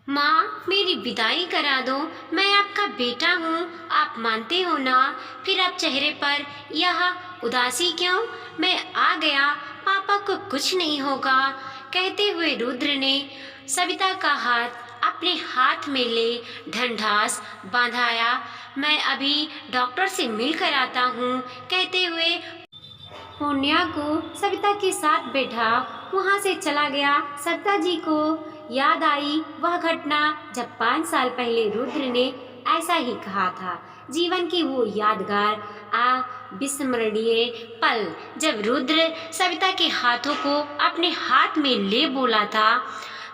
माँ, मेरी विदाई करा दो। मैं आपका बेटा हूँ, आप मानते हो ना? फिर अब चेहरे पर यह उदासी क्यों? मैं आ गया, पापा को कुछ नहीं होगा, कहते हुए रुद्र ने सविता का हाथ अपने हाथ में ले ढंढास बांधाया। मैं अभी डॉक्टर से मिल कर आता हूँ, कहते हुए पूर्णिया को सविता के साथ बैठा वहां से चला गया। सविता जी को याद आई वह घटना जब 5 साल पहले रुद्र ने ऐसा ही कहा था। जीवन की वो यादगार अविस्मरणीय पल जब रुद्र सविता के हाथों को अपने हाथ में ले बोला था,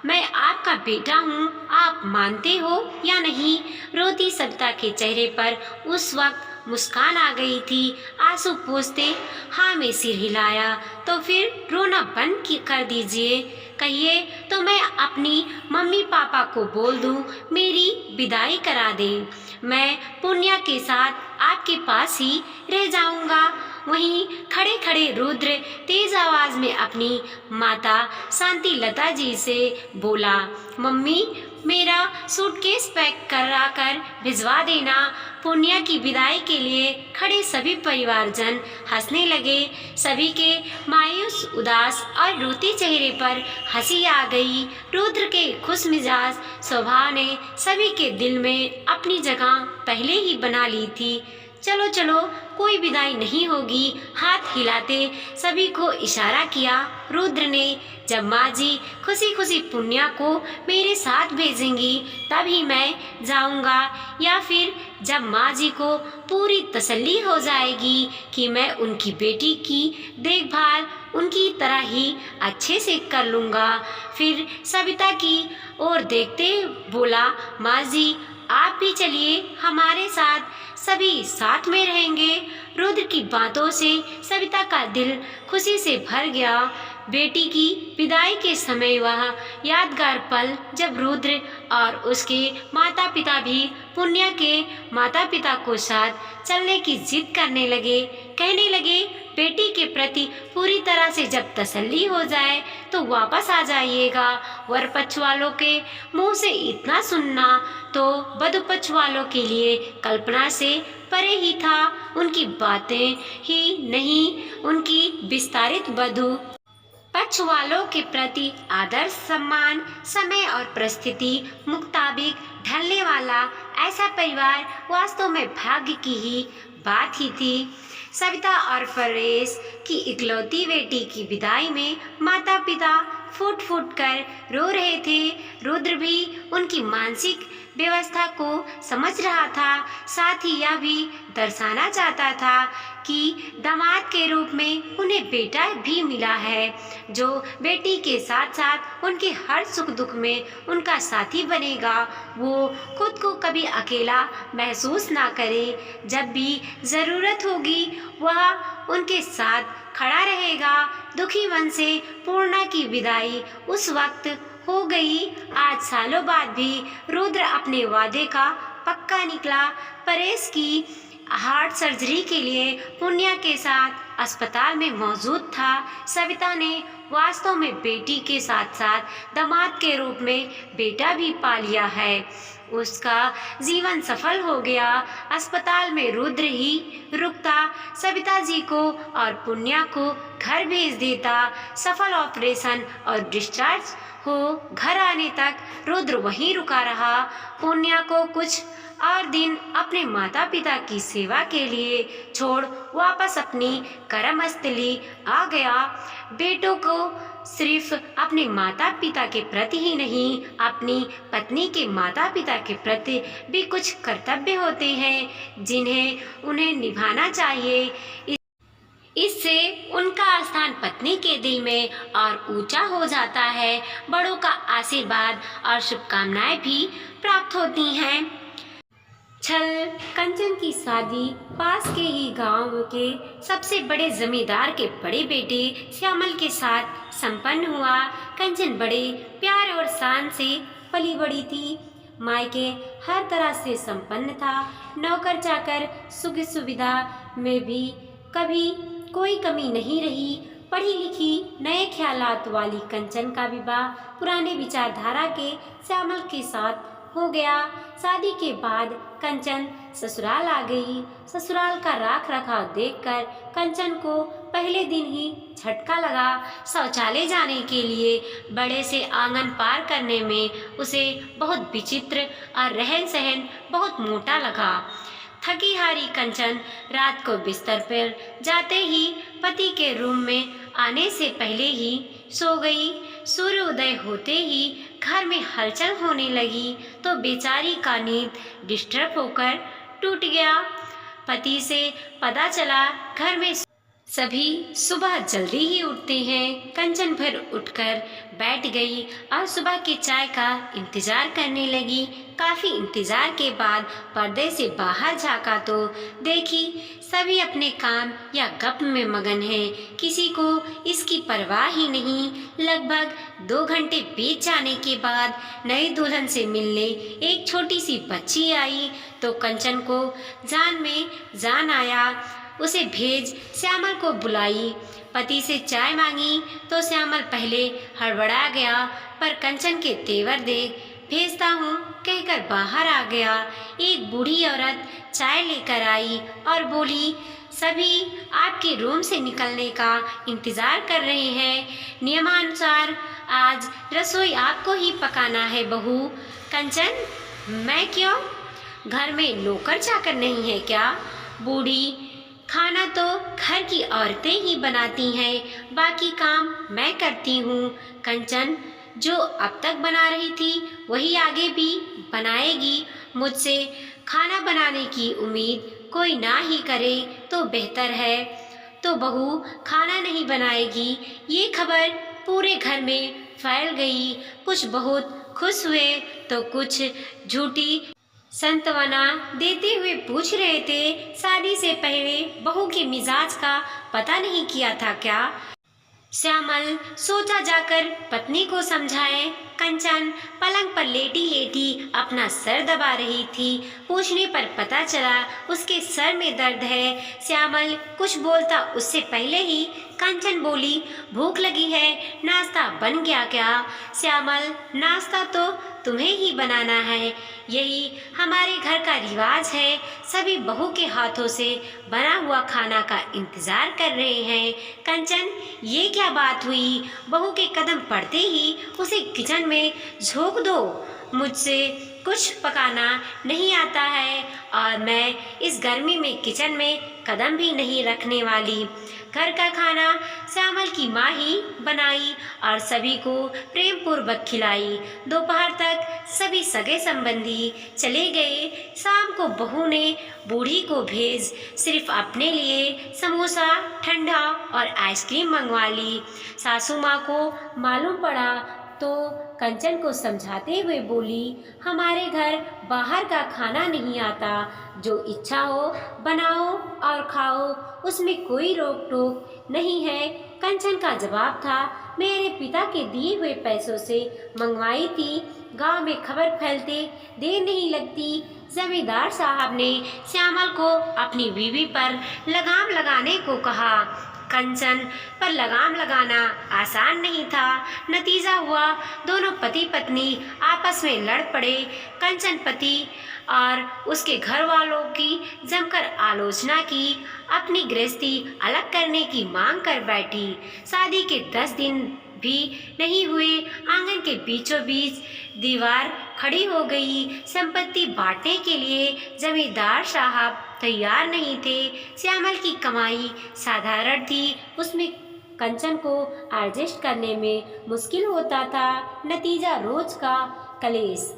मैं आपका बेटा हूँ, आप मानते हो या नहीं? रोती सविता के चेहरे पर उस वक्त मुस्कान आ गई थी। आंसू पोंछते हाँ में सिर हिलाया। तो फिर रोना बंद कर दीजिए, कहिए तो मैं अपनी मम्मी पापा को बोल दूं मेरी विदाई करा दे। मैं पुण्या के साथ आपके पास ही रह जाऊंगा। वहीं खड़े खड़े रुद्र तेज आवाज में अपनी माता शांति लता जी से बोला, मम्मी मेरा सूटकेस पैक करा कर भिजवा देना। पुण्या की विदाई के लिए खड़े सभी परिवारजन हंसने लगे। सभी के मायूस उदास और रोते चेहरे पर हंसी आ गई। रुद्र के खुश मिजाज स्वभाव ने सभी के दिल में अपनी जगह पहले ही बना ली थी। चलो चलो, कोई विदाई नहीं होगी, हाथ हिलाते सभी को इशारा किया रुद्र ने। जब माँ जी खुशी खुशी पुण्या को मेरे साथ भेजेंगी तभी मैं जाऊंगा, या फिर जब माँ जी को पूरी तसल्ली हो जाएगी कि मैं उनकी बेटी की देखभाल उनकी तरह ही अच्छे से कर लूँगा। फिर सविता की ओर देखते बोला, माँ जी आप भी चलिए हमारे साथ, सभी साथ में रहेंगे। रुद्र की बातों से सविता का दिल खुशी से भर गया। बेटी की विदाई के समय वह यादगार पल जब रुद्र और उसके माता पिता भी पुण्या के माता पिता को साथ चलने की जिद करने लगे। कहने लगे बेटी के प्रति पूरी तरह से जब तसल्ली हो जाए तो वापस आ जाइएगा। वर पक्ष वालों के मुंह से इतना सुनना तो वधू पक्ष वालों के लिए कल्पना से परे ही था। उनकी बातें ही नहीं, उनकी विस्तारित वधू पक्ष वालों के प्रति आदर सम्मान समय और परिस्थिति मुताबिक ढलने वाला ऐसा परिवार वास्तव में भाग्य की ही बात ही थी। सविता और परेश की इकलौती बेटी की विदाई में माता पिता फूट फूट कर रो रहे थे। रुद्र भी उनकी मानसिक व्यवस्था को समझ रहा था, साथ ही यह भी दर्शाना चाहता था कि दामाद के रूप में उन्हें बेटा भी मिला है जो बेटी के साथ साथ उनके हर सुख दुख में उनका साथी बनेगा। वो खुद को कभी अकेला महसूस ना करे, जब भी ज़रूरत होगी वह उनके साथ खड़ा रहेगा। दुखी मन से पूर्णा की विदाई उस वक्त हो गई। आज सालों बाद भी रुद्र अपने वादे का पक्का निकला। परेश की हार्ट सर्जरी के लिए पुण्या के साथ अस्पताल में मौजूद था। सविता ने वास्तव में बेटी के साथ साथ दामाद के रूप में बेटा भी पा लिया है। उसका जीवन सफल हो गया। अस्पताल में रुद्र ही रुकता, सविता जी को और पुण्या को घर भेज देता। सफल ऑपरेशन और डिस्चार्ज हो घर आने तक रुद्र वहीं रुका रहा। पुण्या को कुछ और दिन अपने माता पिता की सेवा के लिए छोड़ वापस अपनी कर्मस्थली आ गया। बेटों को सिर्फ अपने माता पिता के प्रति ही नहीं, अपनी पत्नी के माता पिता के प्रति भी कुछ कर्तव्य होते हैं जिन्हें उन्हें निभाना चाहिए। इससे उनका स्थान पत्नी के दिल में और ऊंचा हो जाता है। बड़ों का आशीर्वाद और शुभकामनाएं भी प्राप्त होती हैं। छल कंचन की शादी पास के ही गांव के सबसे बड़े जमींदार के बड़े बेटे श्यामल के साथ संपन्न हुआ। कंचन बड़े प्यार और शान से पली बड़ी थी। मायके हर तरह से संपन्न था। नौकर चाकर सुख सुविधा में भी कभी कोई कमी नहीं रही। पढ़ी लिखी नए ख्यालात वाली कंचन का विवाह पुराने विचारधारा के श्यामल के साथ हो गया। शादी के बाद कंचन ससुराल आ गई। ससुराल का राख रखाव देखकर कंचन को पहले दिन ही झटका लगा। शौचालय जाने के लिए बड़े से आंगन पार करने में उसे बहुत विचित्र और रहन सहन बहुत मोटा लगा। थकी हारी कंचन रात को बिस्तर पर जाते ही पति के रूम में आने से पहले ही सो गई। सूर्योदय होते ही घर में हलचल होने लगी तो बेचारी का नींद डिस्टर्ब होकर टूट गया। पति से पता चला घर में सभी सुबह जल्दी ही उठते हैं। कंचन फिर उठकर बैठ गई और सुबह की चाय का इंतजार करने लगी। काफी इंतजार के बाद पर्दे से बाहर झांका तो देखी सभी अपने काम या गप में मगन हैं। किसी को इसकी परवाह ही नहीं। लगभग 2 घंटे बीत जाने के बाद नई दुल्हन से मिलने एक छोटी सी बच्ची आई तो कंचन को जान में जान आया। उसे भेज श्यामल को बुलाई। पति से चाय मांगी तो श्यामल पहले हड़बड़ा गया पर कंचन के तेवर देख भेजता हूँ कहकर बाहर आ गया। एक बूढ़ी औरत चाय लेकर आई और बोली, सभी आपके रूम से निकलने का इंतजार कर रहे हैं। नियमानुसार आज रसोई आपको ही पकाना है बहू। कंचन, मैं क्यों? घर में नौकर चाकर नहीं है क्या? बूढ़ी, खाना तो घर की औरतें ही बनाती हैं, बाकी काम मैं करती हूँ। कंचन, जो अब तक बना रही थी वही आगे भी बनाएगी। मुझसे खाना बनाने की उम्मीद कोई ना ही करे तो बेहतर है। तो बहू खाना नहीं बनाएगी, ये खबर पूरे घर में फैल गई। कुछ बहुत खुश हुए तो कुछ झूठी सांत्वना देते हुए पूछ रहे थे, शादी से पहले बहू के मिजाज का पता नहीं किया था क्या? श्यामल सोचा जाकर पत्नी को समझाए। कंचन पलंग पर लेटी लेटी अपना सर दबा रही थी। पूछने पर पता चला उसके सर में दर्द है। श्यामल कुछ बोलता उससे पहले ही कंचन बोली, भूख लगी है, नाश्ता बन गया क्या? श्यामल, नाश्ता तो तुम्हें ही बनाना है, यही हमारे घर का रिवाज है। सभी बहू के हाथों से बना हुआ खाना का इंतजार कर रहे हैं। कंचन, ये क्या बात हुई? बहू के कदम पड़ते ही उसे किचन में झोंक दो। मुझसे कुछ पकाना नहीं आता है और मैं इस गर्मी में किचन में कदम भी नहीं रखने वाली। घर का खाना श्यामल की माँ ही बनाई और सभी को प्रेम पूर्वक खिलाई। दोपहर तक सभी सगे संबंधी चले गए। शाम को बहू ने बूढ़ी को भेज सिर्फ अपने लिए समोसा, ठंडा और आइसक्रीम मंगवा ली। सासू माँ को मालूम पड़ा तो कंचन को समझाते हुए बोली, हमारे घर बाहर का खाना नहीं आता, जो इच्छा हो बनाओ और खाओ, उसमें कोई रोक टोक नहीं है। कंचन का जवाब था, मेरे पिता के दिए हुए पैसों से मंगवाई थी। गांव में खबर फैलते देर नहीं लगती। जमींदार साहब ने श्यामल को अपनी बीवी पर लगाम लगाने को कहा। कंचन पर लगाम लगाना आसान नहीं था। नतीजा हुआ दोनों पति पत्नी आपस में लड़ पड़े। कंचन पति और उसके घर वालों की जमकर आलोचना की, अपनी गृहस्थी अलग करने की मांग कर बैठी। शादी के 10 दिन भी नहीं हुए, आंगन के बीचों बीच दीवार खड़ी हो गई। संपत्ति बांटने के लिए जमींदार साहब तैयार नहीं थे। श्यामल की कमाई साधारण थी, उसमें कंचन को एडजस्ट करने में मुश्किल होता था। नतीजा रोज का कलेश।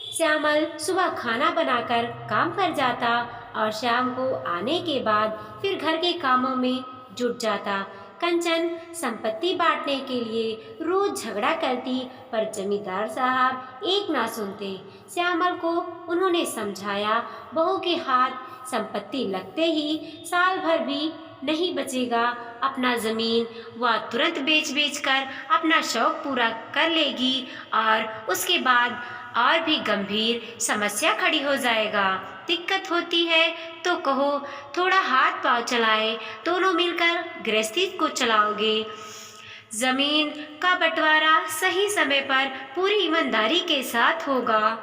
श्यामल सुबह खाना बनाकर काम पर जाता और शाम को आने के बाद फिर घर के कामों में जुट जाता। कंचन संपत्ति बांटने के लिए रोज झगड़ा करती पर जमींदार साहब एक ना सुनते। श्यामल को उन्होंने समझाया, बहू के हाथ संपत्ति लगते ही साल भर भी नहीं बचेगा। अपना ज़मीन वह तुरंत बेच कर अपना शौक पूरा कर लेगी और उसके बाद और भी गंभीर समस्या खड़ी हो जाएगा। दिक्कत होती है तो कहो, थोड़ा हाथ पांव चलाए, दोनों मिलकर गृहस्थी को चलाओगे। जमीन का बंटवारा सही समय पर पूरी ईमानदारी के साथ होगा।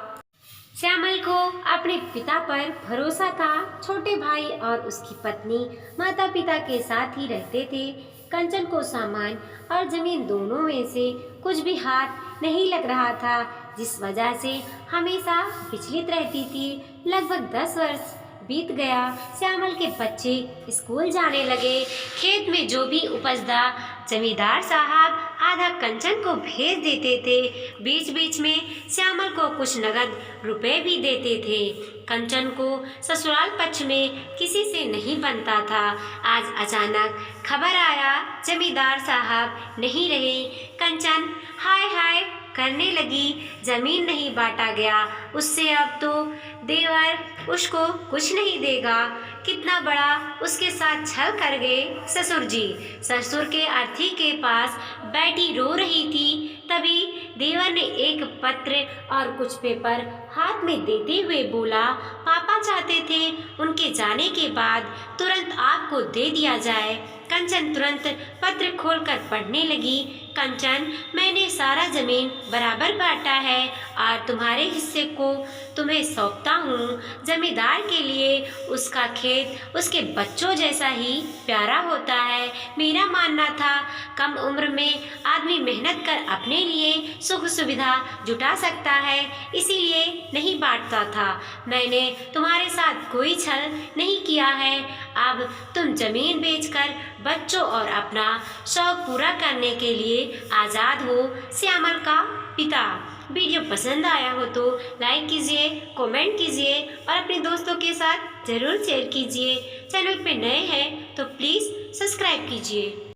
श्यामल को अपने पिता पर भरोसा था। छोटे भाई और उसकी पत्नी माता पिता के साथ ही रहते थे। कंचन को सामान और जमीन दोनों में से कुछ भी हाथ नहीं लग रहा था, जिस वजह से हमेशा विचलित रहती थी। लगभग 10 वर्ष बीत गया। श्यामल के बच्चे स्कूल जाने लगे। खेत में जो भी उपजता जमींदार साहब आधा कंचन को भेज देते थे। बीच बीच में श्यामल को कुछ नगद रुपए भी देते थे। कंचन को ससुराल पक्ष में किसी से नहीं बनता था। आज अचानक खबर आया, जमींदार साहब नहीं रहे। कंचन हाय हाय करने लगी। जमीन नहीं बांटा गया उससे, अब तो देवर उसको कुछ नहीं देगा। कितना बड़ा उसके साथ छल कर गए ससुर जी। ससुर के अर्थी के पास बैठी रो रही थी। तभी देवर ने एक पत्र और कुछ पेपर हाथ में देते हुए बोला, पापा चाहते थे उनके जाने के बाद तुरंत आपको दे दिया जाए। कंचन तुरंत पत्र खोलकर पढ़ने लगी। कंचन, मैंने सारा जमीन बराबर बांटा है और तुम्हारे हिस्से को तुम्हें सौंपता हूँ। जमींदार के लिए उसका खेत उसके बच्चों जैसा ही प्यारा होता है। मेरा मानना था कम उम्र में आदमी मेहनत कर अपने लिए सुख सुविधा जुटा सकता है, इसीलिए नहीं बांटता था। मैंने तुम्हारे साथ कोई छल नहीं किया है। अब तुम जमीन बेचकर बच्चों और अपना शौक पूरा करने के लिए आज़ाद हो। श्यामल का पिता। वीडियो पसंद आया हो तो लाइक कीजिए, कमेंट कीजिए और अपने दोस्तों के साथ ज़रूर शेयर कीजिए। चैनल पे नए हैं तो प्लीज़ सब्सक्राइब कीजिए।